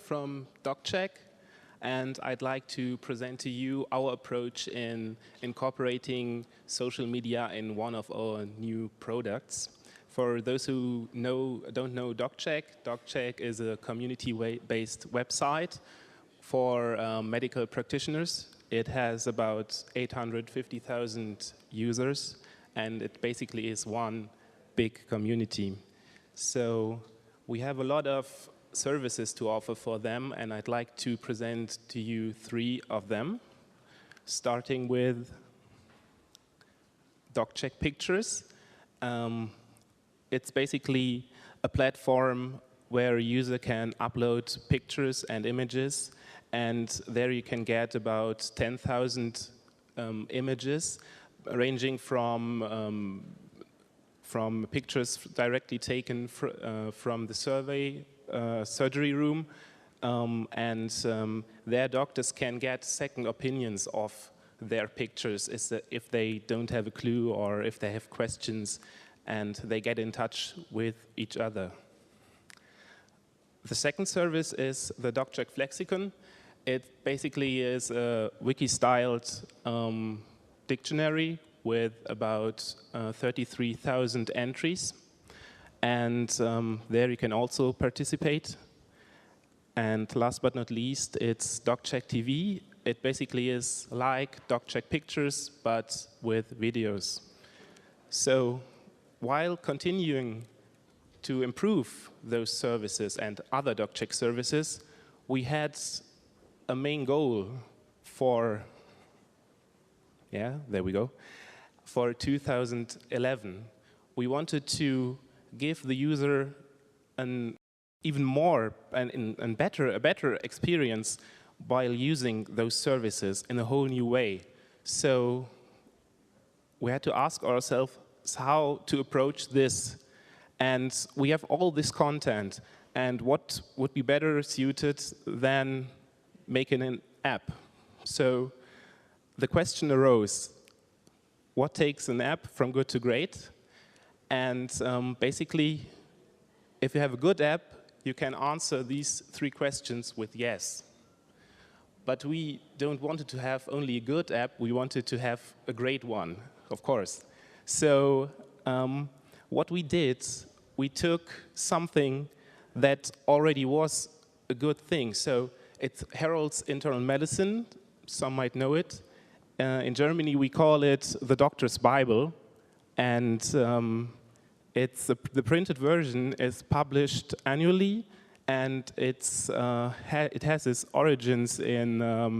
From DocCheck, and I'd like to present to you our approach in incorporating social media in one of our new products. For those who don't know DocCheck, DocCheck is a community-based website for medical practitioners. It has about 850,000 users, and it basically is one big community. So we have a lot of services to offer for them, and I'd like to present to you 3 of them, starting with DocCheck Pictures. It's basically a platform where a user can upload pictures and images, and there you can get about 10,000 images, ranging from pictures directly taken from the surgery room, and their doctors can get second opinions of their pictures if they don't have a clue or if they have questions, and they get in touch with each other. The second service is the DocCheck Flexicon. It basically is a wiki-styled dictionary with about 33,000 entries. And there you can also participate. And last but not least, it's DocCheck TV. It basically is like DocCheck Pictures, but with videos. So while continuing to improve those services and other DocCheck services, we had a main goal for, there we go, for 2011. We wanted to give the user an even more and a better experience while using those services in a whole new way. So we had to ask ourselves how to approach this. And we have all this content, and what would be better suited than making an app? So the question arose, what takes an app from good to great? And basically, if you have a good app, you can answer these 3 questions with yes. But we don't want to have only a good app, we wanted to have a great one, of course. So what we did, we took something that already was a good thing. So it heralds internal medicine, some might know it. In Germany, we call it the doctor's Bible. And the printed version is published annually, and it has its origins in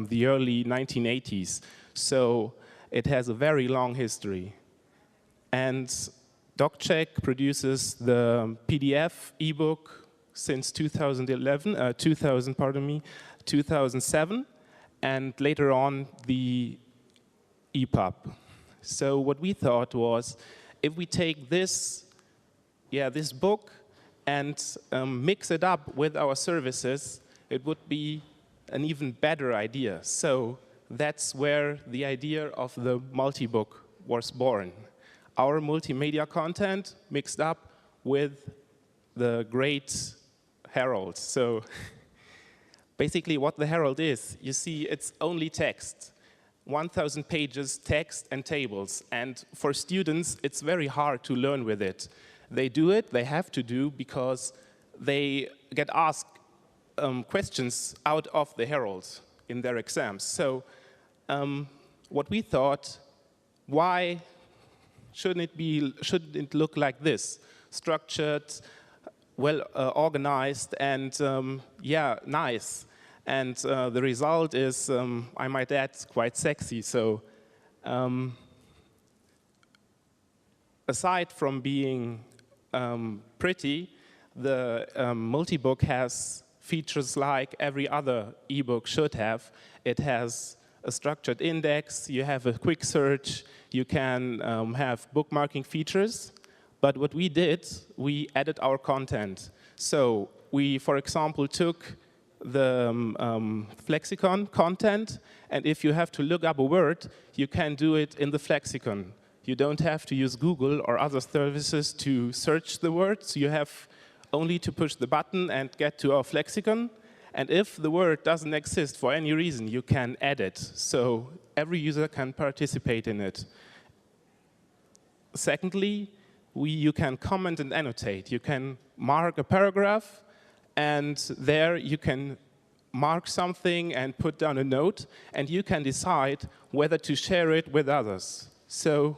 the early 1980s. So it has a very long history. And DocCheck produces the PDF ebook since 2007, and later on the EPUB. So what we thought was, if we take this book and mix it up with our services, it would be an even better idea. So that's where the idea of the multi-book was born. Our multimedia content mixed up with the great Herald. So basically what the Herald is, you see, it's only text. 1,000 pages, text and tables. And for students, it's very hard to learn with it. They do it, they have to do, because they get asked questions out of the Herald in their exams. So what we thought, why shouldn't it look like this? Structured, well organized, and nice. And the result is, I might add, quite sexy. So aside from being pretty, the multi-book has features like every other ebook should have. It has a structured index, you have a quick search, you can have bookmarking features. But what we did, we added our content. So we, for example, took the Flexicon content, and if you have to look up a word, you can do it in the Flexicon. You don't have to use Google or other services to search the words. You have only to push the button and get to our Flexicon. And if the word doesn't exist for any reason, you can add it. So every user can participate in it. Secondly, you can comment and annotate. You can mark a paragraph, and there you can mark something and put down a note, and you can decide whether to share it with others. So,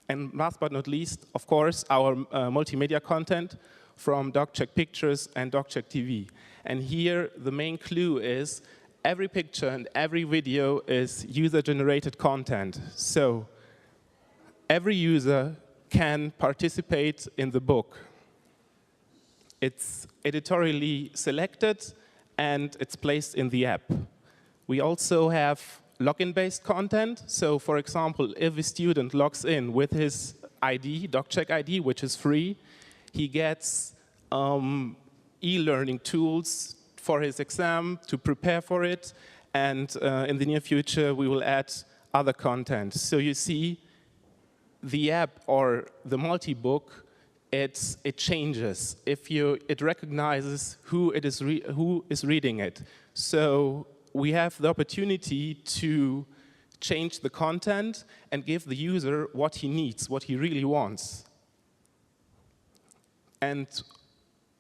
and last but not least, of course, our multimedia content from DocCheck Pictures and DocCheck TV. And here, the main clue is every picture and every video is user-generated content. So every user can participate in the book. It's editorially selected, and it's placed in the app. We also have login-based content. So for example, if a student logs in with his ID, DocCheck ID, which is free, he gets e-learning tools for his exam to prepare for it. And in the near future, we will add other content. So you see, the app or the multi-book, it changes. It recognizes who is reading it. So we have the opportunity to change the content and give the user what he needs, what he really wants. And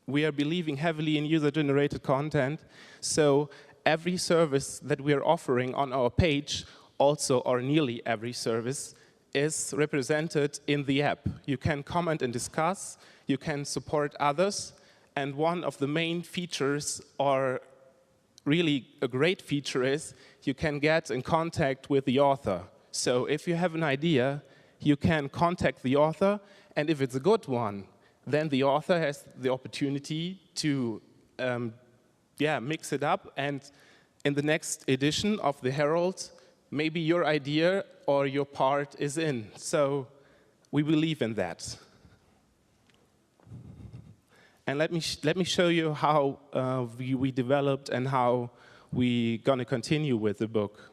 we are believing heavily in user-generated content. So every service that we are offering on our page, also or nearly every service, is represented in the app. You can comment and discuss, you can support others, and one of the main features, or really a great feature, is you can get in contact with the author. So if you have an idea, you can contact the author, and if it's a good one, then the author has the opportunity to mix it up, and in the next edition of the Herald, maybe your idea or your part is in. So we believe in that. And let me show you how we developed and how we're going to continue with the book.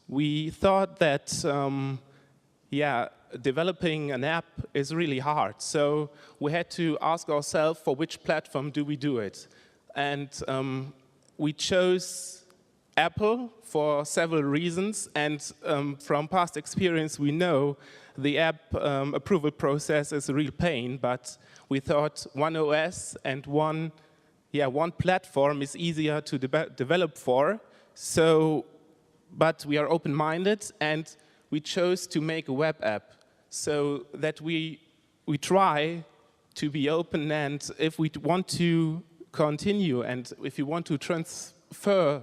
We thought that, developing an app is really hard. So we had to ask ourselves, for which platform do we do it? And we chose Apple for several reasons, and from past experience we know the app approval process is a real pain, but we thought one OS and one platform is easier to develop for. So, but we are open-minded, and we chose to make a web app so that we try to be open, and if we want to continue and if you want to transfer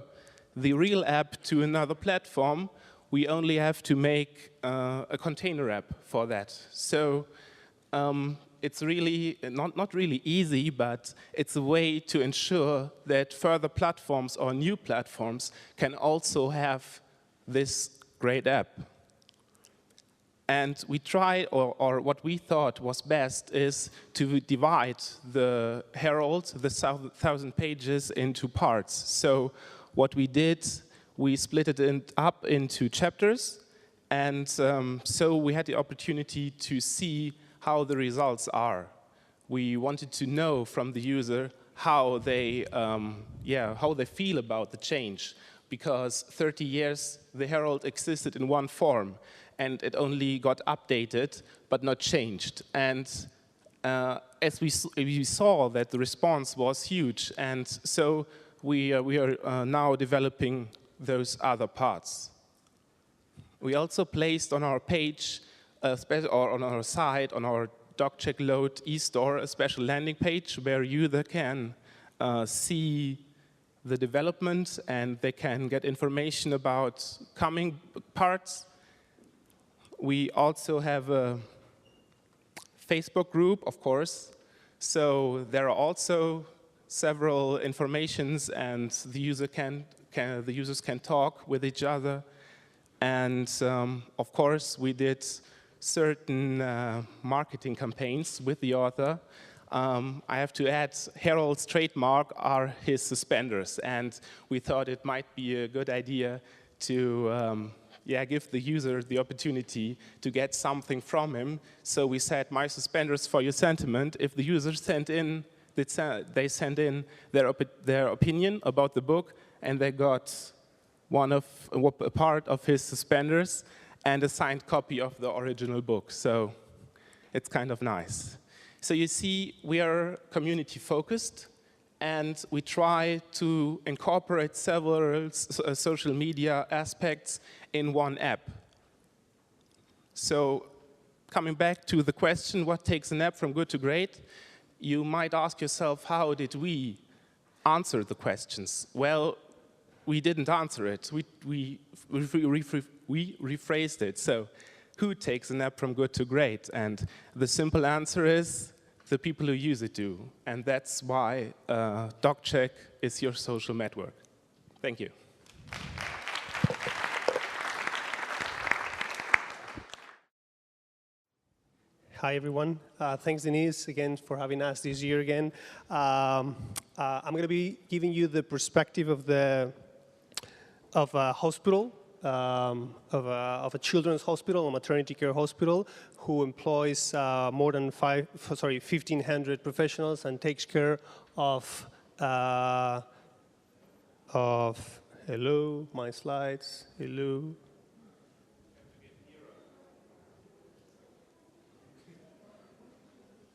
the real app to another platform, we only have to make a container app for that. So it's really not really easy, but it's a way to ensure that further platforms or new platforms can also have this great app. And we tried, or what we thought was best, is to divide the Herald, the 1,000 pages, into parts. So what we did, we split it up into chapters, and so we had the opportunity to see how the results are. We wanted to know from the user how they feel about the change, because 30 years the Herald existed in one form, and it only got updated but not changed. And as we saw that the response was huge, and so we are now developing those other parts. We also placed on our page, or on our site, on our DocCheck Load e-store, a special landing page where user can see the development, and they can get information about coming parts. We also have a Facebook group, of course. So there are also several informations, and the users can talk with each other. And of course, we did certain marketing campaigns with the author. I have to add, Harold's trademark are his suspenders, and we thought it might be a good idea to give the user the opportunity to get something from him. So we said, my suspenders for your sentiment. If the user sent in, they sent in their opinion about the book, and they got a part of his suspenders and a signed copy of the original book. So it's kind of nice. So you see, we are community focused, and we try to incorporate several social media aspects in one app. So coming back to the question, what takes an app from good to great? You might ask yourself, how did we answer the questions? Well, we didn't answer it. We rephrased it. So who takes an app from good to great? And the simple answer is the people who use it do. And that's why DocCheck is your social network. Thank you. Hi, everyone. Thanks, Denise, again, for having us this year again. I'm going to be giving you the perspective of a hospital, of a children's hospital, a maternity care hospital, who employs more than 1,500 professionals and takes care of, hello, my slides, hello.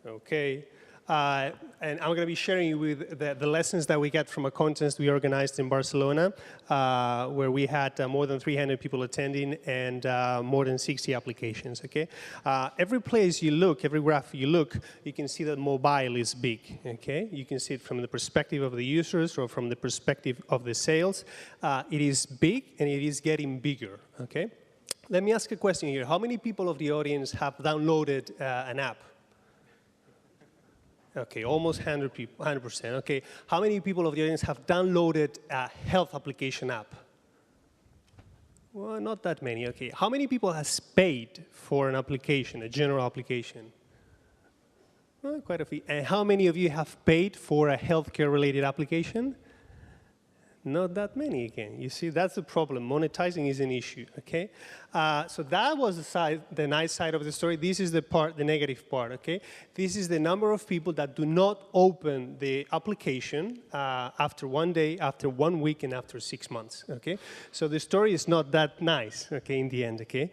Okay. And I'm going to be sharing with the lessons that we get from a contest we organized in Barcelona, where we had more than 300 people attending and more than 60 applications, okay? Every place you look, every graph you look, you can see that mobile is big, okay? You can see it from the perspective of the users or from the perspective of the sales. It is big and it is getting bigger, okay? Let me ask a question here. How many people of the audience have downloaded an app? Okay, almost 100 people, 100%. Okay, how many people of the audience have downloaded a health application app? Well, not that many. Okay, how many people has paid for an application, a general application? Well, quite a few. And how many of you have paid for a healthcare-related application? Not that many again. You see, that's the problem. Monetizing is an issue, okay? So that was the nice side of the story. This is the negative part, okay? This is the number of people that do not open the application after 1 day, after 1 week, and after 6 months, okay? So the story is not that nice, okay, in the end, okay?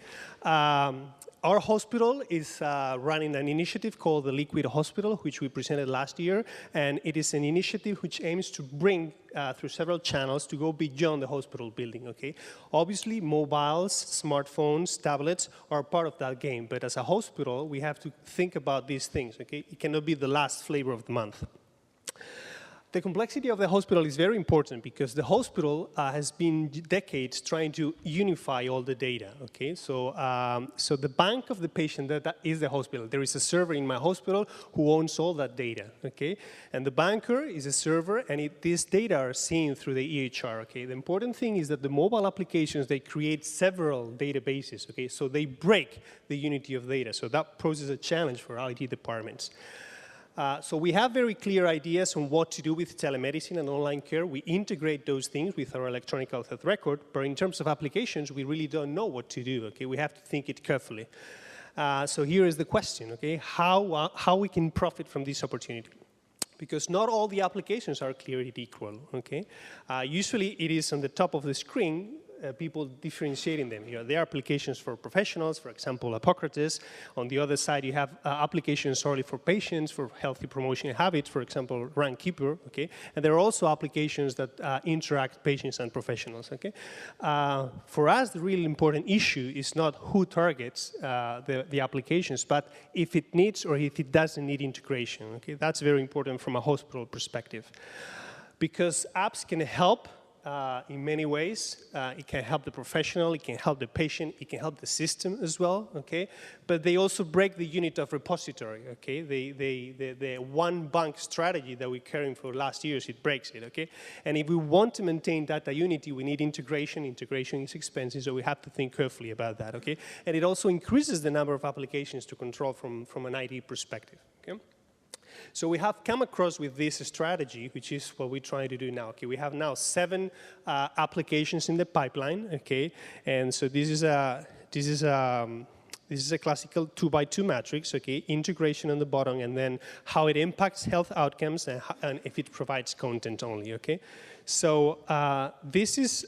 Our hospital is running an initiative called the Liquid Hospital, which we presented last year, and it is an initiative which aims to bring through several channels to go beyond the hospital building, okay? Obviously, mobiles, smartphones, tablets are part of that game, but as a hospital, we have to think about these things, okay? It cannot be the last flavor of the month. The complexity of the hospital is very important because the hospital has been decades trying to unify all the data, okay? So, so the bank of the patient, that is the hospital. There is a server in my hospital who owns all that data, okay? And the banker is a server, and these data are seen through the EHR, okay? The important thing is that the mobile applications, they create several databases, okay? So they break the unity of data. So that poses a challenge for IT departments. So we have very clear ideas on what to do with telemedicine and online care. We integrate those things with our electronic health record, but in terms of applications, we really don't know what to do, okay? We have to think it carefully. So here is the question, okay? How we can profit from this opportunity? Because not all the applications are created equal, okay? Usually it is on the top of the screen, people differentiating them. You know, there are applications for professionals, for example, Hippocrates. On the other side, you have applications solely for patients, for healthy promotion habits, for example, Runkeeper, okay? And there are also applications that interact patients and professionals, okay? For us, the really important issue is not who targets the applications, but if it needs or if it doesn't need integration, okay? That's very important from a hospital perspective. Because apps can help in many ways. It can help the professional, it can help the patient, it can help the system as well, okay? But they also break the unit of repository, okay? The one bank strategy that we're carrying for the last years, it breaks it, okay? And if we want to maintain data unity, we need integration. Integration is expensive, so we have to think carefully about that, okay? And it also increases the number of applications to control from an IT perspective, okay? So we have come across with this strategy, which is what we're trying to do now. Okay, we have now 7 applications in the pipeline. Okay, and so this is a classical 2x2 matrix. Okay, integration on the bottom, and then how it impacts health outcomes and if it provides content only. Okay, so these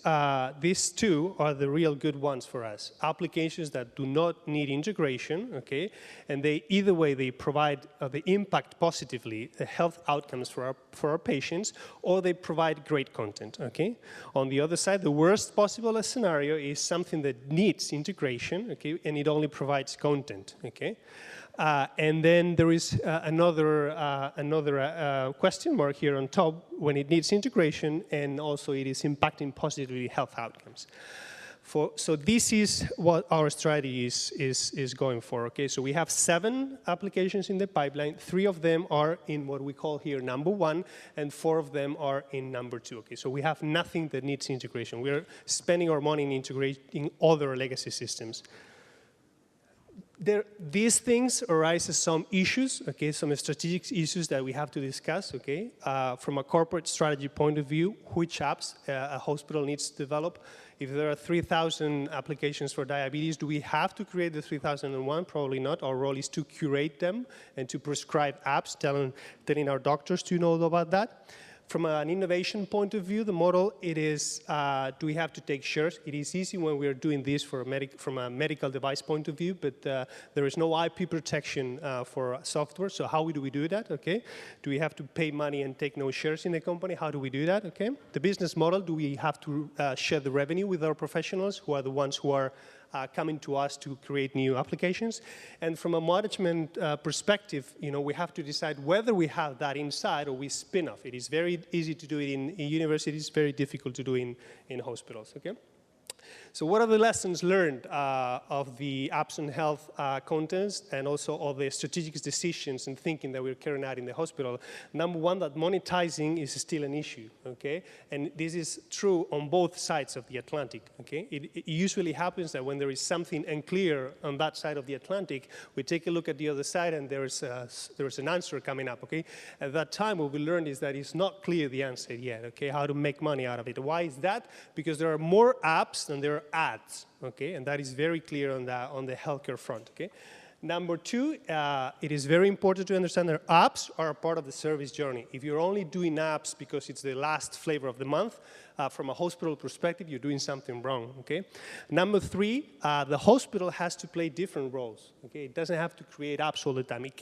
two are the real good ones for us. Applications that do not need integration, okay, and they either way they provide they impact positively the health outcomes for our patients, or they provide great content. Okay. On the other side, the worst possible scenario is something that needs integration, okay, and it only provides content. Okay. And then there is another question mark here on top when it needs integration, and also it is impacting positively health outcomes. So this is what our strategy is going for. Okay, so we have 7 applications in the pipeline. 3 of them are in what we call here number 1, and 4 of them are in number 2. Okay, so we have nothing that needs integration. We're spending our money in integrating other legacy systems. These things arise as some issues, okay, some strategic issues that we have to discuss, okay. From a corporate strategy point of view, which apps a hospital needs to develop. If there are 3,000 applications for diabetes, do we have to create the 3,001? Probably not. Our role is to curate them and to prescribe apps, telling our doctors to know about that. From an innovation point of view, the model, it is, do we have to take shares? It is easy when we are doing this from a medical device point of view, but there is no IP protection for software, so how do we do that, okay? Do we have to pay money and take no shares in the company? How do we do that, okay? The business model, do we have to share the revenue with our professionals, who are the ones who are coming to us to create new applications? And from a management perspective, you know, we have to decide whether we have that inside or we spin off. It is very easy to do it in universities, very difficult to do in hospitals, okay? So what are the lessons learned of the apps and health contents, and also of the strategic decisions and thinking that we're carrying out in the hospital? Number one, that monetizing is still an issue, okay? And this is true on both sides of the Atlantic, okay? It usually happens that when there is something unclear on that side of the Atlantic, we take a look at the other side and there is an answer coming up, okay? At that time, what we learned is that it's not clear the answer yet, okay? How to make money out of it. Why is that? Because there are more apps than there are ads, okay? And that is very clear on the healthcare front, okay? Number two, it is very important to understand that apps are a part of the service journey. If you're only doing apps because it's the last flavor of the month, from a hospital perspective, you're doing something wrong, okay? Number three, the hospital has to play different roles, okay? It doesn't have to create apps all the time. It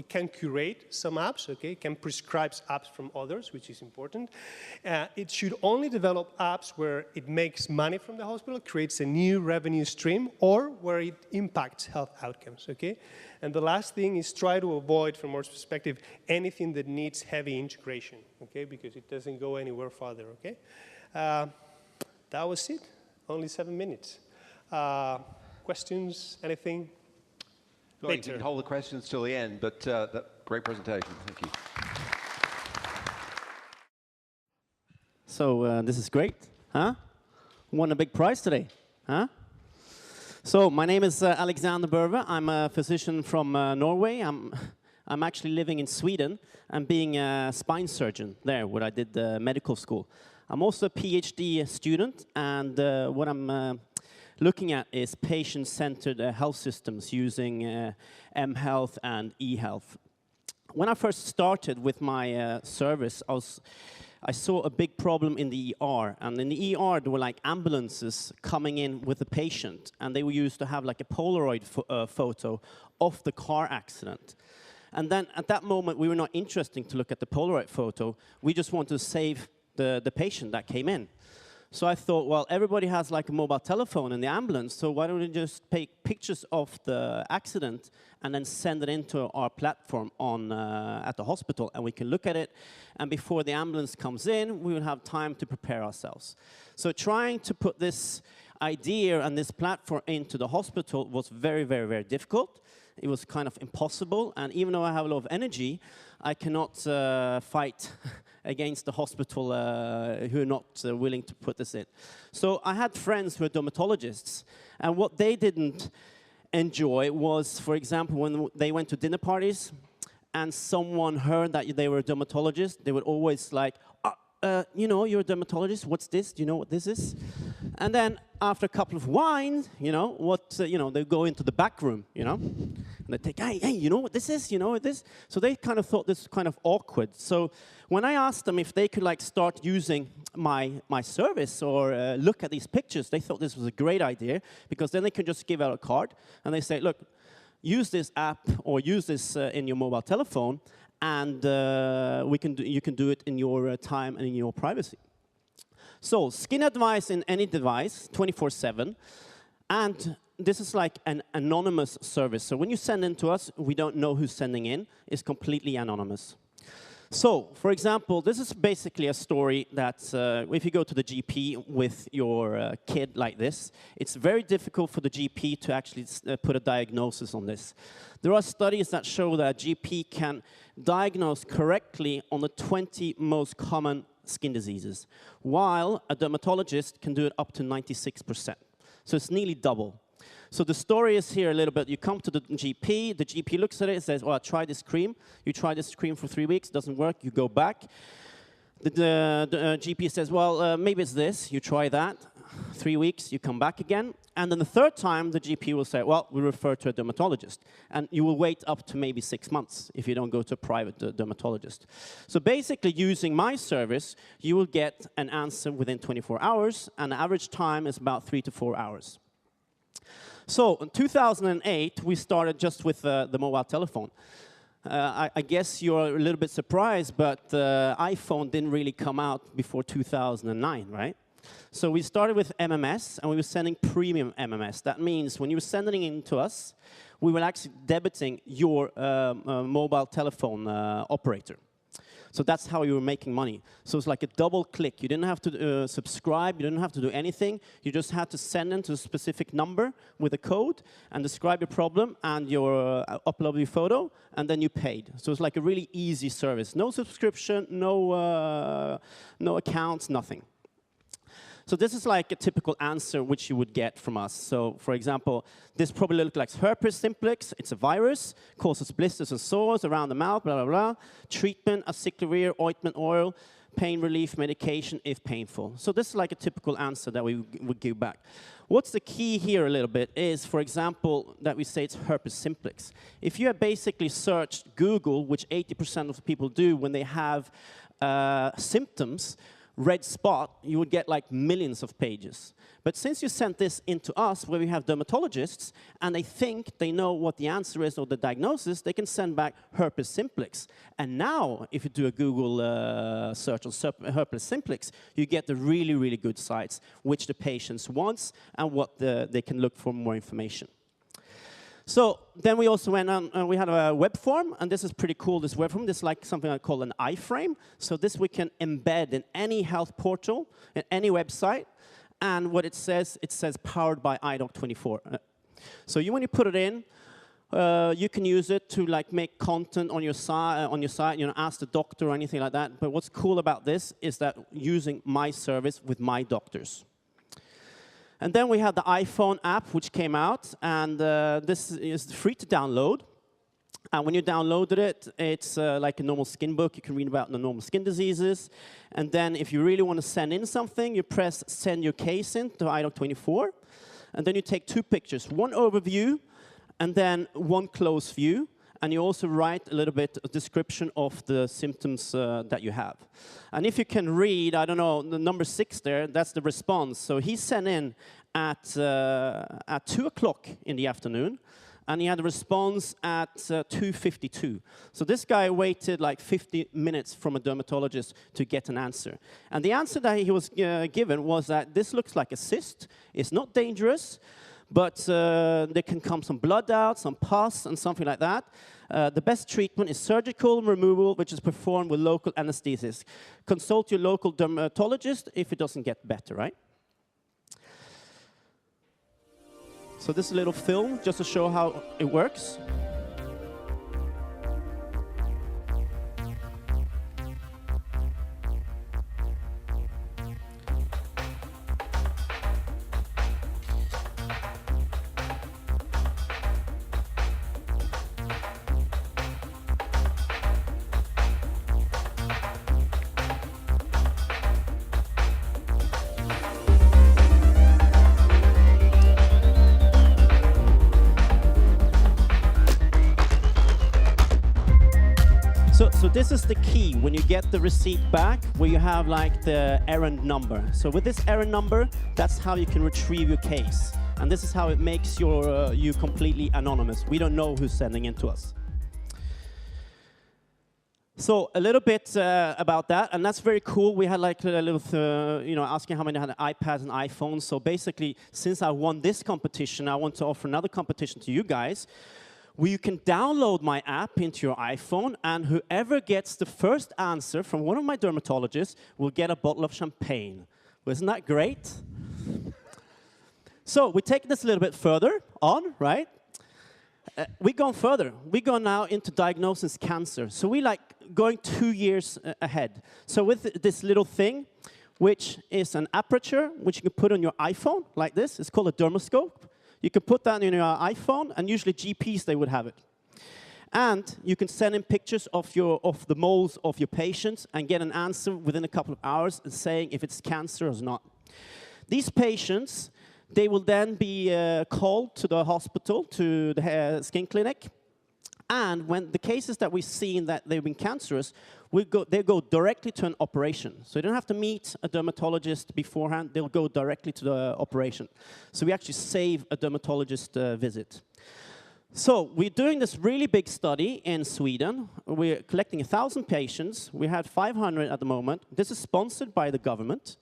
can curate some apps, okay? It can prescribe apps from others, which is important. It should only develop apps where it makes money from the hospital, creates a new revenue stream, or where it impacts health outcomes, okay? And the last thing is try to avoid, from our perspective, anything that needs heavy integration, okay? Because it doesn't go anywhere further, okay? That was it. Only 7 minutes. Questions? Anything? Well, you can hold the questions till the end, but great presentation. Thank you. So this is great, huh? Won a big prize today, huh? So my name is Alexander Börve. I'm a physician from Norway. I'm actually living in Sweden. I'm being a spine surgeon there, where I did medical school. I'm also a PhD student, and what I'm looking at is patient-centered health systems using mHealth and eHealth. When I first started with my service, I saw a big problem in the ER, and in the ER there were like ambulances coming in with a patient, and they were used to have like a Polaroid photo of the car accident. And then at that moment we were not interested to look at the Polaroid photo, we just wanted to save the patient that came in. So I thought, well, everybody has like a mobile telephone in the ambulance, so why don't we just take pictures of the accident and then send it into our platform at the hospital, and we can look at it, and before the ambulance comes in, we will have time to prepare ourselves. So trying to put this idea and this platform into the hospital was very, very, very difficult. It was kind of impossible, and even though I have a lot of energy, I cannot fight against the hospital who are not willing to put this in. So I had friends who were dermatologists, and what they didn't enjoy was, for example, when they went to dinner parties and someone heard that they were a dermatologist, they would always like, you know, you're a dermatologist, what's this? Do you know what this is? And then after a couple of wines, you know, they go into the back room, you know, and they take, hey, you know what this is? You know what this? So they kind of thought this was kind of awkward. So when I asked them if they could like start using my service or look at these pictures, they thought this was a great idea, because then they could just give out a card and they say, look, use this app or use this in your mobile telephone, and you can do it in your time and in your privacy. So skin advice in any device, 24/7, and this is like an anonymous service. So when you send in to us, we don't know who's sending in. It's completely anonymous. So, for example, this is basically a story that if you go to the GP with your kid like this, it's very difficult for the GP to actually put a diagnosis on this. There are studies that show that a GP can diagnose correctly on the 20 most common skin diseases, while a dermatologist can do it up to 96%. So it's nearly double. So the story is here a little bit. You come to the GP looks at it and says, well, try this cream. You try this cream for 3 weeks, doesn't work, you go back. The GP says, well, maybe it's this, you try that. 3 weeks, you come back again. And then the third time, the GP will say, well, we refer to a dermatologist. And you will wait up to maybe 6 months if you don't go to a private dermatologist. So basically, using my service, you will get an answer within 24 hours, and the average time is about 3 to 4 hours. So in 2008, we started just with the mobile telephone. I guess you're a little bit surprised, but iPhone didn't really come out before 2009, right? So we started with MMS, and we were sending premium MMS. That means when you were sending it to us, we were actually debiting your mobile telephone operator. So that's how you were making money. So it's like a double click. You didn't have to subscribe. You didn't have to do anything. You just had to send in to a specific number with a code and describe your problem and your upload your photo, and then you paid. So it's like a really easy service. No subscription, no accounts, nothing. So this is like a typical answer which you would get from us. So, for example, this probably looks like herpes simplex. It's a virus, causes blisters and sores around the mouth, blah, blah, blah. Treatment, acyclovir, ointment oil, pain relief medication if painful. So this is like a typical answer that we would give back. What's the key here a little bit is, for example, that we say it's herpes simplex. If you have basically searched Google, which 80% of people do when they have symptoms, red spot, you would get like millions of pages. But since you sent this into us, where we have dermatologists, and they think they know what the answer is or the diagnosis, they can send back herpes simplex. And now, if you do a Google search on herpes simplex, you get the really, really good sites, which the patients want, and what they can look for more information. So then we also went on, and we had a web form, and this is pretty cool, this web form. This is like something I call an iframe. So this we can embed in any health portal, in any website, and what it says powered by iDoc24. So when you put it in, you can use it to like make content on your site, you know, ask the doctor or anything like that. But what's cool about this is that using my service with my doctors. And then we had the iPhone app, which came out, and this is free to download. And when you downloaded it, it's like a normal skin book. You can read about the normal skin diseases. And then if you really want to send in something, you press send your case in to iDoc24. And then you take 2 pictures, one overview, and then one close view. And you also write a little bit a description of the symptoms that you have. And if you can read, I don't know, the number 6 there, that's the response. So he sent in at 2 o'clock in the afternoon. and he had a response at 2:52. So this guy waited like 50 minutes from a dermatologist to get an answer. And the answer that he was given was that this looks like a cyst, it's not dangerous, but there can come some blood out, some pus, and something like that. The best treatment is surgical removal, which is performed with local anesthesis. Consult your local dermatologist if it doesn't get better, right? So this is a little film just to show how it works. So this is the key when you get the receipt back, where you have like the errand number. So with this errand number, that's how you can retrieve your case. And this is how it makes you completely anonymous. We don't know who's sending it to us. So a little bit about that, and that's very cool. We had like a little, asking how many had iPads and iPhones. So basically, since I won this competition, I want to offer another competition to you guys, where you can download my app into your iPhone, and whoever gets the first answer from one of my dermatologists will get a bottle of champagne. Isn't that great? So we take this a little bit further on, right? We've gone further. We go now into diagnosis cancer. So we like going 2 years ahead. So with this little thing, which is an aperture, which you can put on your iPhone like this, it's called a dermoscope. You can put that in your iPhone, and usually GPs, they would have it. And you can send in pictures of the moles of your patients and get an answer within a couple of hours saying if it's cancer or not. These patients, they will then be called to the hospital, to the skin clinic. And when the cases that we've seen that they've been cancerous, they go directly to an operation. So you don't have to meet a dermatologist beforehand. They'll go directly to the operation. So we actually save a dermatologist visit. So we're doing this really big study in Sweden. We're collecting 1,000 patients. We had 500 at the moment. This is sponsored by the government,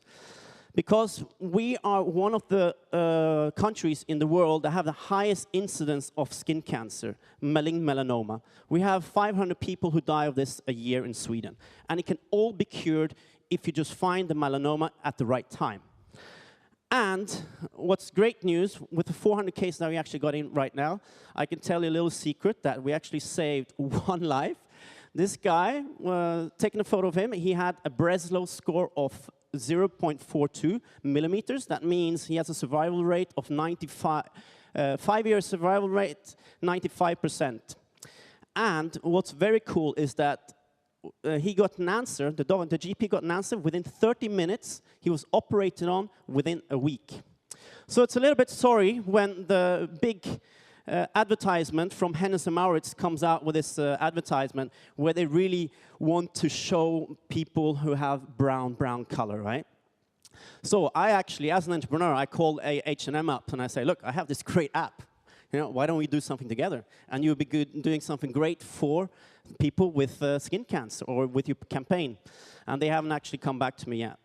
because we are one of the countries in the world that have the highest incidence of skin cancer, malignant melanoma. We have 500 people who die of this a year in Sweden. And it can all be cured if you just find the melanoma at the right time. And what's great news, with the 400 cases that we actually got in right now, I can tell you a little secret that we actually saved one life. This guy, taking a photo of him, he had a Breslow score of 0.42 millimeters. That means he has a survival rate of 95, 5-year survival rate, 95%. And what's very cool is that he got an answer, the GP got an answer within 30 minutes. He was operated on within a week. So it's a little bit sorry when the big advertisement from Hennes & Mauritz comes out with this advertisement where they really want to show people who have brown color, right? So I actually, as an entrepreneur, I called H&M up and I say, look, I have this great app. Why don't we do something together? And you'll be doing something great for people with skin cancer or with your campaign. And they haven't actually come back to me yet.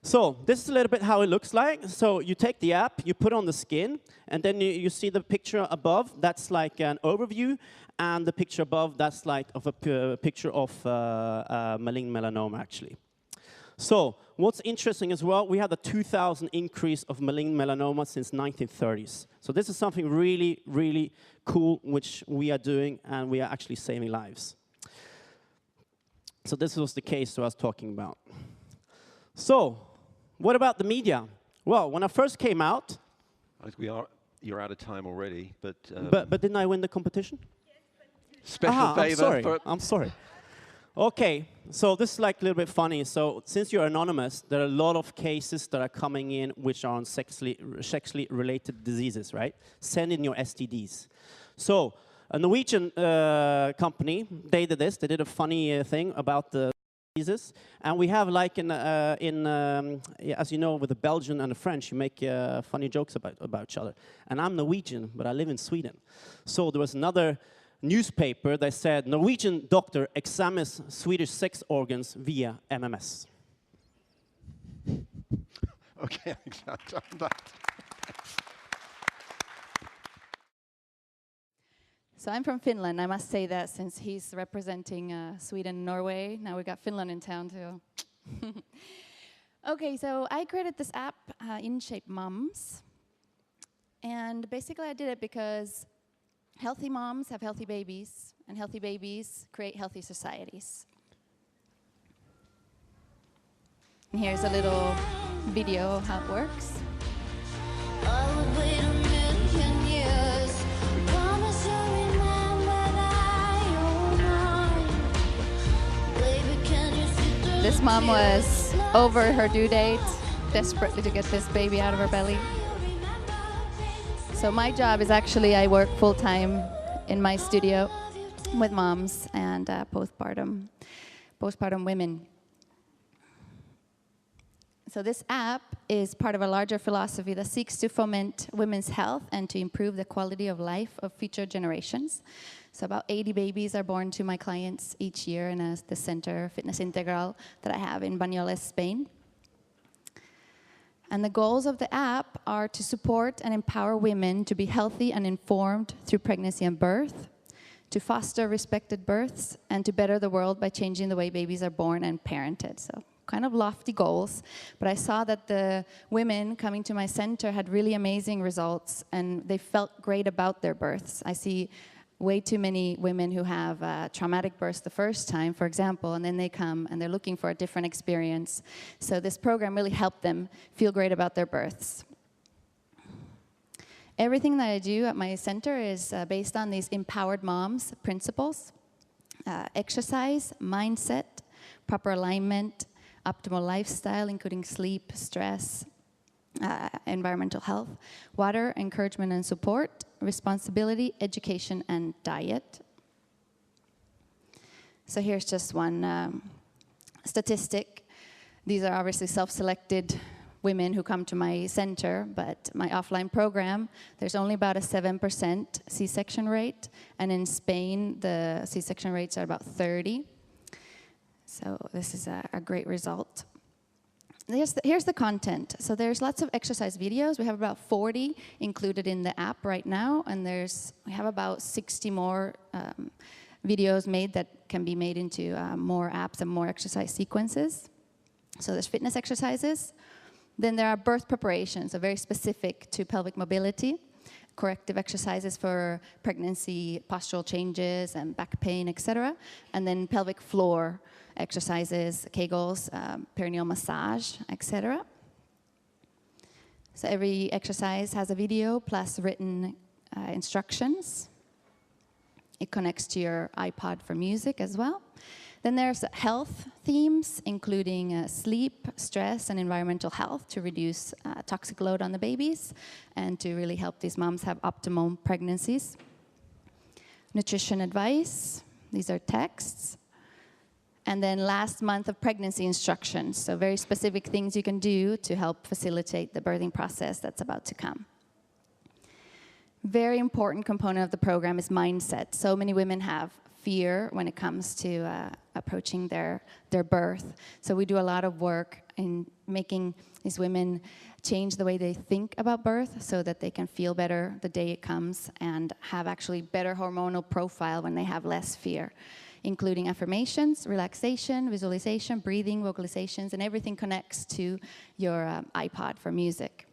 So this is a little bit how it looks like. So you take the app, you put on the skin, and then you see the picture above. That's like an overview, and the picture above, that's like of a picture of malignant melanoma, actually. So what's interesting as well, we had a 2,000 increase of malignant melanoma since 1930s. So this is something really, really cool, which we are doing, and we are actually saving lives. So this was the case I was talking about. So, what about the media? Well, when I first came out... I think you're out of time already, but... But didn't I win the competition? Special favor. I'm sorry. Okay, so this is like a little bit funny. So, since you're anonymous, there are a lot of cases that are coming in which are on sexually related diseases, right? Send in your STDs. So, a Norwegian company, they did this. They did a funny thing about the And we have like as you know, with the Belgian and the French, you make funny jokes about each other. And I'm Norwegian, but I live in Sweden. So there was another newspaper that said, Norwegian doctor examines Swedish sex organs via MMS. Okay, Alexander. So I'm from Finland. I must say that since he's representing Sweden and Norway, now we got Finland in town too. Okay, so I created this app, InShape Moms. And basically I did it because healthy moms have healthy babies, and healthy babies create healthy societies. And here's a little video of how it works. This mom was over her due date, desperately to get this baby out of her belly. So my job is actually, I work full-time in my studio with moms and postpartum women. So this app is part of a larger philosophy that seeks to foment women's health and to improve the quality of life of future generations. So about 80 babies are born to my clients each year in the center, Fitness Integral, that I have in Banyoles, Spain. And the goals of the app are to support and empower women to be healthy and informed through pregnancy and birth, to foster respected births, and to better the world by changing the way babies are born and parented. So kind of lofty goals, but I saw that the women coming to my center had really amazing results, and they felt great about their births. I see way too many women who have traumatic births the first time, for example, and then they come and they're looking for a different experience. So this program really helped them feel great about their births. Everything that I do at my center is based on these empowered moms principles: exercise, mindset, proper alignment, optimal lifestyle, including sleep, stress, environmental health, water, encouragement and support, responsibility, education, and diet. So here's just one statistic. These are obviously self-selected women who come to my center, but my offline program, there's only about a 7% C-section rate, and in Spain, the C-section rates are about 30. So this is a great result. Here's the content. So there's lots of exercise videos. We have about 40 included in the app right now, and we have about 60 more videos made that can be made into more apps and more exercise sequences. So there's fitness exercises. Then there are birth preparations, so very specific to pelvic mobility, corrective exercises for pregnancy, postural changes, and back pain, etc. And then pelvic floor exercises, Kegels, perineal massage, etc. So every exercise has a video plus written instructions. It connects to your iPod for music as well. Then there's health themes, including sleep, stress, and environmental health to reduce toxic load on the babies and to really help these moms have optimal pregnancies. Nutrition advice, these are texts. And then last month of pregnancy instructions, so very specific things you can do to help facilitate the birthing process that's about to come. Very important component of the program is mindset. So many women have fear when it comes to approaching their birth. So we do a lot of work in making these women change the way they think about birth so that they can feel better the day it comes and have actually better hormonal profile when they have less fear, including affirmations, relaxation, visualization, breathing, vocalizations, and everything connects to your iPod for music.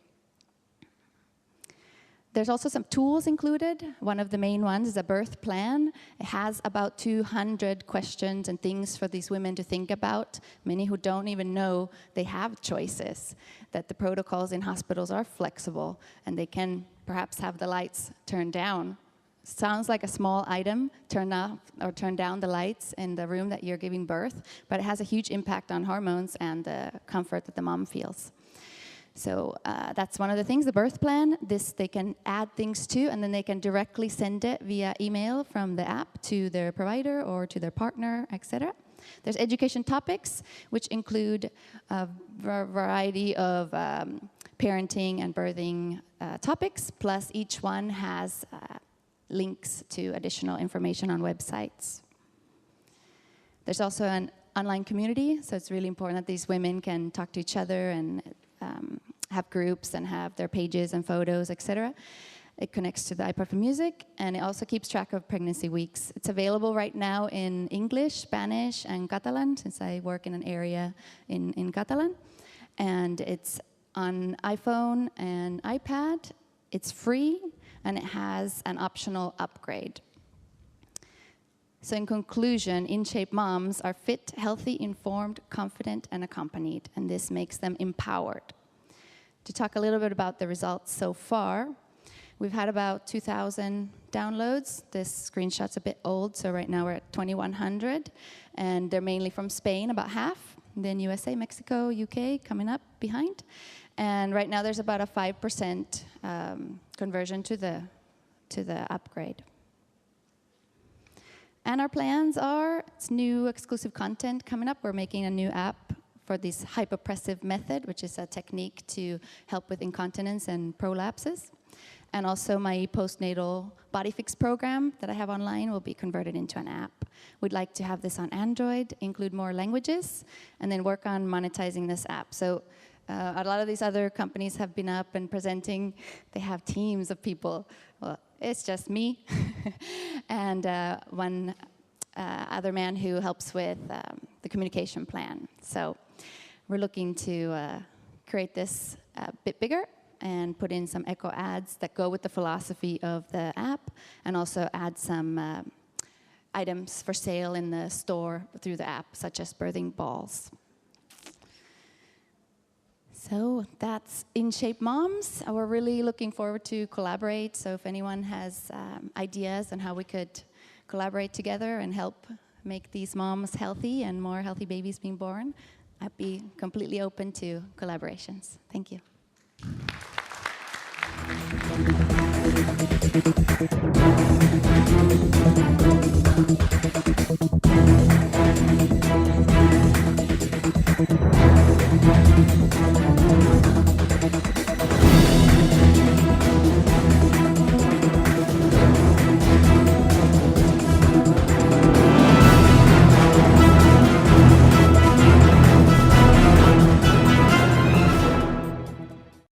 There's also some tools included. One of the main ones is a birth plan. It has about 200 questions and things for these women to think about, many who don't even know they have choices, that the protocols in hospitals are flexible, and they can perhaps have the lights turned down. Sounds like a small item, turn off or turn down the lights in the room that you're giving birth, but it has a huge impact on hormones and the comfort that the mom feels. So that's one of the things, the birth plan. This they can add things to, and then they can directly send it via email from the app to their provider or to their partner, etc. There's education topics, which include a variety of parenting and birthing topics, plus each one has links to additional information on websites. There's also an online community, so it's really important that these women can talk to each other and have groups and have their pages and photos, etc. It connects to the iPod for Music, and it also keeps track of pregnancy weeks. It's available right now in English, Spanish, and Catalan, since I work in an area in Catalan. And it's on iPhone and iPad. It's free, and it has an optional upgrade. So in conclusion, InShape moms are fit, healthy, informed, confident, and accompanied, and this makes them empowered. To talk a little bit about the results so far, we've had about 2,000 downloads. This screenshot's a bit old, so right now we're at 2,100, and they're mainly from Spain, about half, then USA, Mexico, UK coming up behind. And right now there's about a 5% conversion to the upgrade. And our plans are, it's new exclusive content coming up. We're making a new app for this hypopressive method, which is a technique to help with incontinence and prolapses. And also my postnatal body fix program that I have online will be converted into an app. We'd like to have this on Android, include more languages, and then work on monetizing this app. So a lot of these other companies have been up and presenting. They have teams of people. Well, it's just me and one other man who helps with the communication plan. So we're looking to create this a bit bigger and put in some echo ads that go with the philosophy of the app, and also add some items for sale in the store through the app, such as birthing balls. So that's InShape Moms. We're really looking forward to collaborate. So if anyone has ideas on how we could collaborate together and help make these moms healthy and more healthy babies being born, I'd be completely open to collaborations. Thank you.